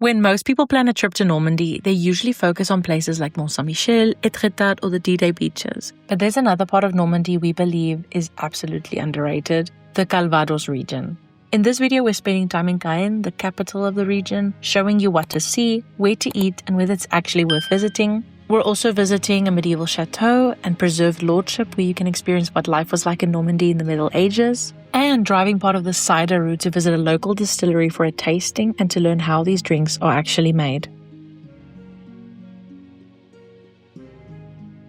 When most people plan a trip to Normandy, they usually focus on places like Mont Saint-Michel, Etretat, or the D-Day beaches. But there's another part of Normandy we believe is absolutely underrated, the Calvados region. In this video, we're spending time in Caen, the capital of the region, showing you what to see, where to eat, and whether it's actually worth visiting. We're also visiting a medieval chateau and preserved lordship where you can experience what life was like in Normandy in the Middle Ages, and driving part of the Cider route to visit a local distillery for a tasting and to learn how these drinks are actually made.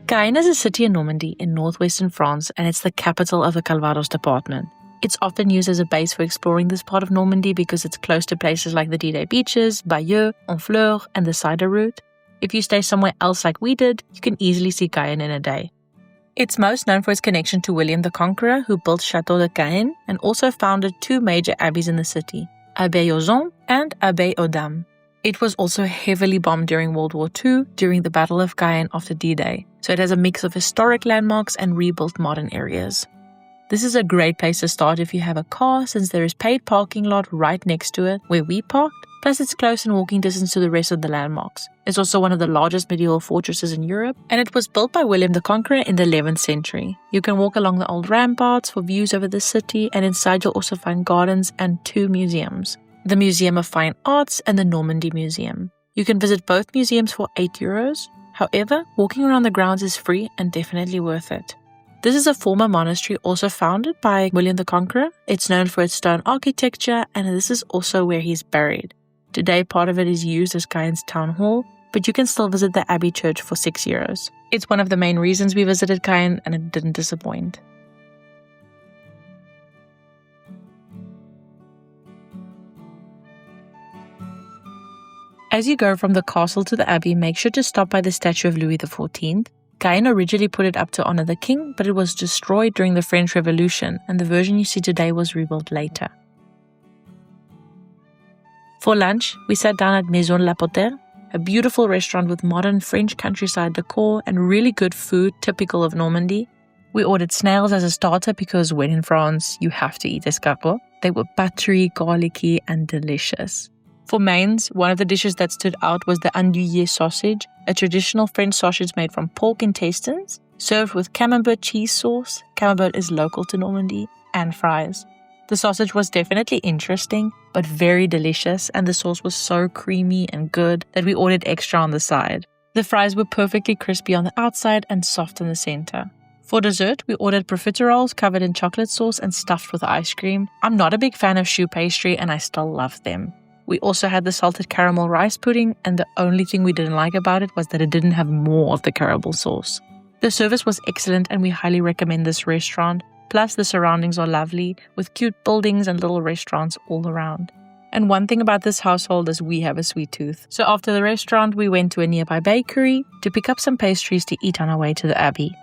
Caen is a city in Normandy in northwestern France, and it's the capital of the Calvados department. It's often used as a base for exploring this part of Normandy because it's close to places like the D-Day beaches, Bayeux, Honfleur, and the Cider route. If you stay somewhere else like we did, you can easily see Caen in a day. It's most known for its connection to William the Conqueror, who built Château de Crevecœur and also founded two major abbeys in the city, Abbaye-aux-Hommes and Abbaye-aux-Dames. It was also heavily bombed during World War II during the Battle of Caen after D-Day, so it has a mix of historic landmarks and rebuilt modern areas. This is a great place to start if you have a car, since there is paid parking lot right next to it where we parked, plus it's close in walking distance to the rest of the landmarks. It's also one of the largest medieval fortresses in Europe, and it was built by William the Conqueror in the 11th century. You can walk along the old ramparts for views over the city, and inside you'll also find gardens and two museums, the Museum of Fine Arts and the Normandy Museum. You can visit both museums for €8. However, walking around the grounds is free and definitely worth it. This is a former monastery also founded by William the Conqueror. It's known for its stone architecture, and this is also where he's buried. Today, part of it is used as Caen's town hall, but you can still visit the Abbey Church for €6. It's one of the main reasons we visited Caen, and it didn't disappoint. As you go from the castle to the Abbey, make sure to stop by the statue of Louis XIV. Caen originally put it up to honor the king, but it was destroyed during the French Revolution, and the version you see today was rebuilt later. For lunch, we sat down at Maison La Potere, a beautiful restaurant with modern French countryside decor and really good food typical of Normandy. We ordered snails as a starter because when in France, you have to eat escargot. They were buttery, garlicky, and delicious. For mains, one of the dishes that stood out was the andouillé sausage, a traditional French sausage made from pork intestines, served with camembert cheese sauce. Camembert is local to Normandy, and fries. The sausage was definitely interesting, but very delicious, and the sauce was so creamy and good that we ordered extra on the side. The fries were perfectly crispy on the outside and soft in the center. For dessert, we ordered profiteroles covered in chocolate sauce and stuffed with ice cream. I'm not a big fan of choux pastry, and I still love them. We also had the salted caramel rice pudding, and the only thing we didn't like about it was that it didn't have more of the caramel sauce. The service was excellent, and we highly recommend this restaurant. Plus, the surroundings are lovely, with cute buildings and little restaurants all around. And one thing about this household is we have a sweet tooth. So after the restaurant, we went to a nearby bakery to pick up some pastries to eat on our way to the Abbey.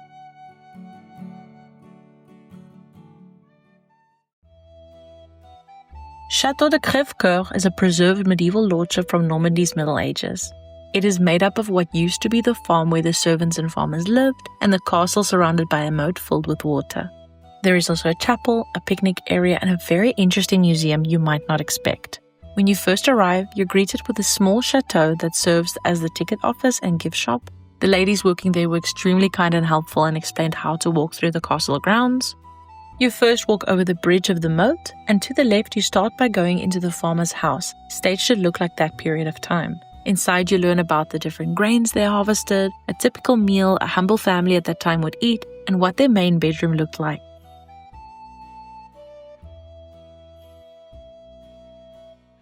Château de Crevecœur is a preserved medieval lordship from Normandy's Middle Ages. It is made up of what used to be the farm where the servants and farmers lived, and the castle surrounded by a moat filled with water. There is also a chapel, a picnic area, and a very interesting museum you might not expect. When you first arrive, you're greeted with a small chateau that serves as the ticket office and gift shop. The ladies working there were extremely kind and helpful and explained how to walk through the castle grounds. You first walk over the bridge of the moat, and to the left you start by going into the farmer's house, staged to look like that period of time. Inside you learn about the different grains they harvested, a typical meal a humble family at that time would eat, and what their main bedroom looked like.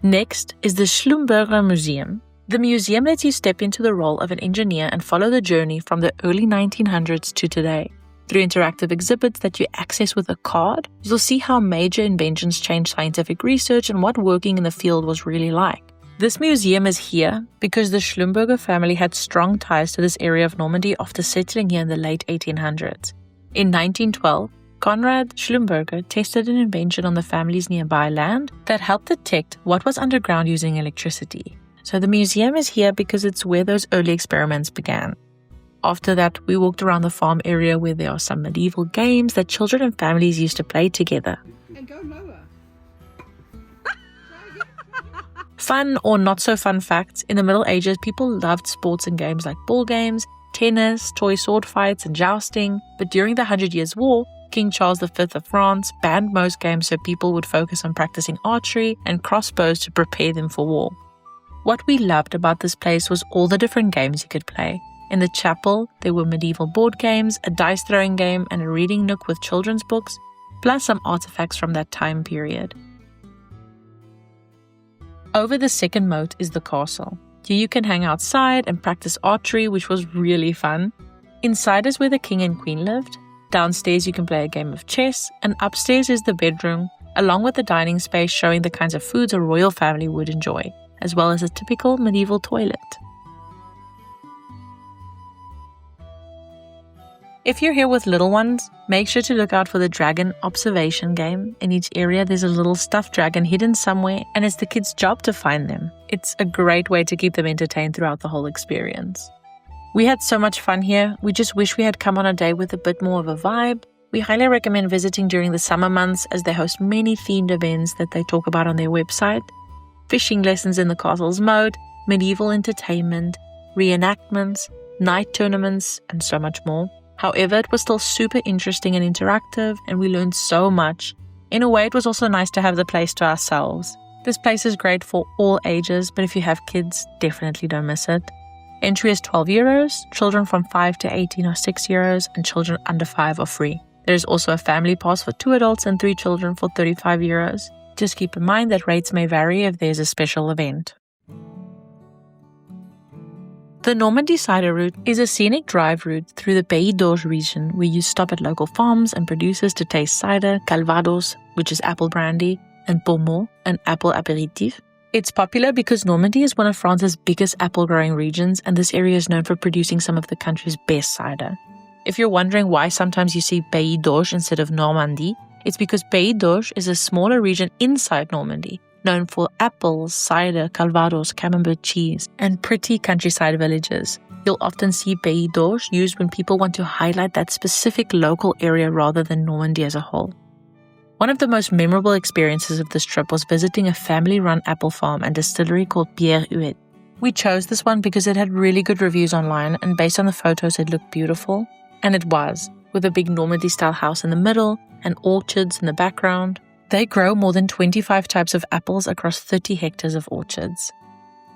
Next is the Schlumberger Museum. The museum lets you step into the role of an engineer and follow the journey from the early 1900s to today. Through interactive exhibits that you access with a card, you'll see how major inventions changed scientific research and what working in the field was really like. This museum is here because the Schlumberger family had strong ties to this area of Normandy after settling here in the late 1800s. In 1912, Conrad Schlumberger tested an invention on the family's nearby land that helped detect what was underground using electricity. So the museum is here because it's where those early experiments began. After that, we walked around the farm area where there are some medieval games that children and families used to play together. And go lower. Fun or not so fun facts, in the Middle Ages, people loved sports and games like ball games, tennis, toy sword fights, and jousting. But during the 100 Years' War, King Charles V of France banned most games so people would focus on practicing archery and crossbows to prepare them for war. What we loved about this place was all the different games you could play. In the chapel, there were medieval board games, a dice-throwing game, and a reading nook with children's books, plus some artifacts from that time period. Over the second moat is the castle. Here you can hang outside and practice archery, which was really fun. Inside is where the king and queen lived. Downstairs you can play a game of chess, and upstairs is the bedroom, along with the dining space showing the kinds of foods a royal family would enjoy, as well as a typical medieval toilet. If you're here with little ones, make sure to look out for the dragon observation game. In each area there's a little stuffed dragon hidden somewhere, and it's the kids' job to find them. It's a great way to keep them entertained throughout the whole experience. We had so much fun here, we just wish we had come on a day with a bit more of a vibe. We highly recommend visiting during the summer months as they host many themed events that they talk about on their website. Fishing lessons in the castle's moat, medieval entertainment, reenactments, night tournaments, and so much more. However, it was still super interesting and interactive, and we learned so much. In a way, it was also nice to have the place to ourselves. This place is great for all ages, but if you have kids, definitely don't miss it. Entry is €12, children from 5 to 18 are €6, and children under 5 are free. There is also a family pass for 2 adults and 3 children for €35. Just keep in mind that rates may vary if there's a special event. The Normandy cider route is a scenic drive route through the Pays d'Auge region where you stop at local farms and producers to taste cider, Calvados, which is apple brandy, and Pommeau, an apple aperitif. It's popular because Normandy is one of France's biggest apple-growing regions, and this area is known for producing some of the country's best cider. If you're wondering why sometimes you see Pays d'Auge instead of Normandy, it's because Pays d'Auge is a smaller region inside Normandy, known for apples, cider, Calvados, Camembert cheese, and pretty countryside villages. You'll often see Pays d'Auge used when people want to highlight that specific local area rather than Normandy as a whole. One of the most memorable experiences of this trip was visiting a family-run apple farm and distillery called Pierre Huet. We chose this one because it had really good reviews online, and based on the photos it looked beautiful. And it was, with a big Normandy-style house in the middle and orchards in the background. They grow more than 25 types of apples across 30 hectares of orchards.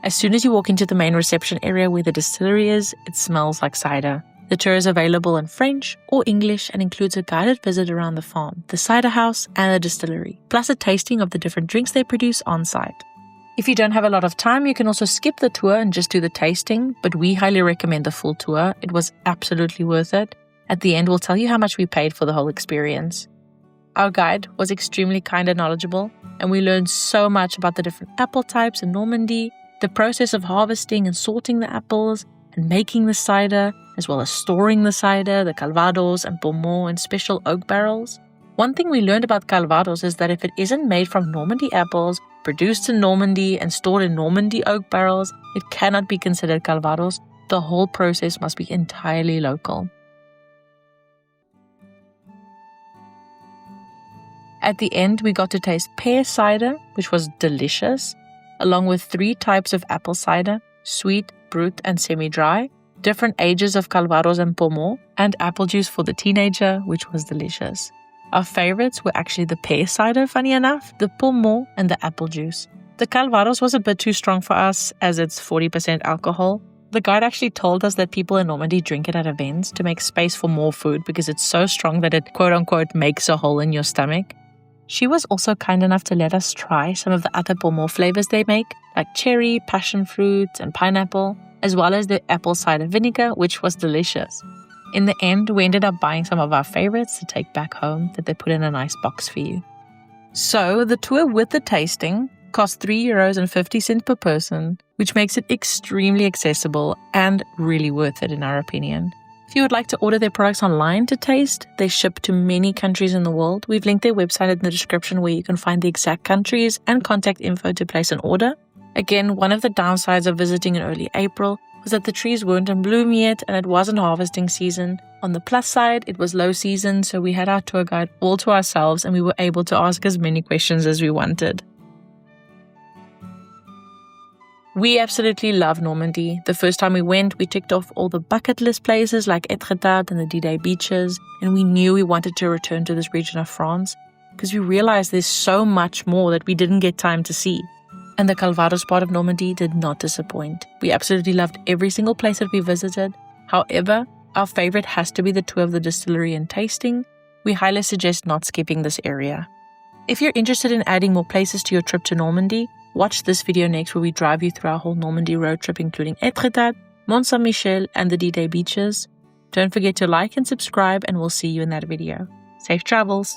As soon as you walk into the main reception area where the distillery is, it smells like cider. The tour is available in French or English and includes a guided visit around the farm, the cider house, and the distillery, plus a tasting of the different drinks they produce on site. If you don't have a lot of time, you can also skip the tour and just do the tasting, but we highly recommend the full tour. It was absolutely worth it. At the end, we'll tell you how much we paid for the whole experience. Our guide was extremely kind and knowledgeable, and we learned so much about the different apple types in Normandy, the process of harvesting and sorting the apples, and making the cider, as well as storing the cider, the Calvados and Pommeau in special oak barrels. One thing we learned about Calvados is that if it isn't made from Normandy apples, produced in Normandy and stored in Normandy oak barrels, it cannot be considered Calvados. The whole process must be entirely local. At the end, we got to taste pear cider, which was delicious, along with 3 types of apple cider, sweet, brut, and semi-dry, different ages of Calvados and Pommeau, and apple juice for the teenager, which was delicious. Our favorites were actually the pear cider, funny enough, the Pommeau, and the apple juice. The Calvados was a bit too strong for us, as it's 40% alcohol. The guide actually told us that people in Normandy drink it at events to make space for more food because it's so strong that it quote-unquote makes a hole in your stomach. She was also kind enough to let us try some of the other Pommeau flavors they make, like cherry, passion fruit, and pineapple, as well as the apple cider vinegar, which was delicious. In the end, we ended up buying some of our favorites to take back home that they put in a nice box for you. So, the tour with the tasting cost €3.50 per person, which makes it extremely accessible and really worth it in our opinion. If you would like to order their products online to taste, they ship to many countries in the world. We've linked their website in the description where you can find the exact countries and contact info to place an order. Again, one of the downsides of visiting in early April was that the trees weren't in bloom yet and it wasn't harvesting season. On the plus side, it was low season, so we had our tour guide all to ourselves and we were able to ask as many questions as we wanted. We absolutely love Normandy. The first time we went, we ticked off all the bucket list places like Etretat and the D-Day beaches, and we knew we wanted to return to this region of France because we realized there's so much more that we didn't get time to see. And the Calvados part of Normandy did not disappoint. We absolutely loved every single place that we visited. However, our favorite has to be the tour of the distillery and tasting. We highly suggest not skipping this area. If you're interested in adding more places to your trip to Normandy, watch this video next where we drive you through our whole Normandy road trip including Etretat, Mont Saint-Michel and the D-Day beaches. Don't forget to like and subscribe and we'll see you in that video. Safe travels!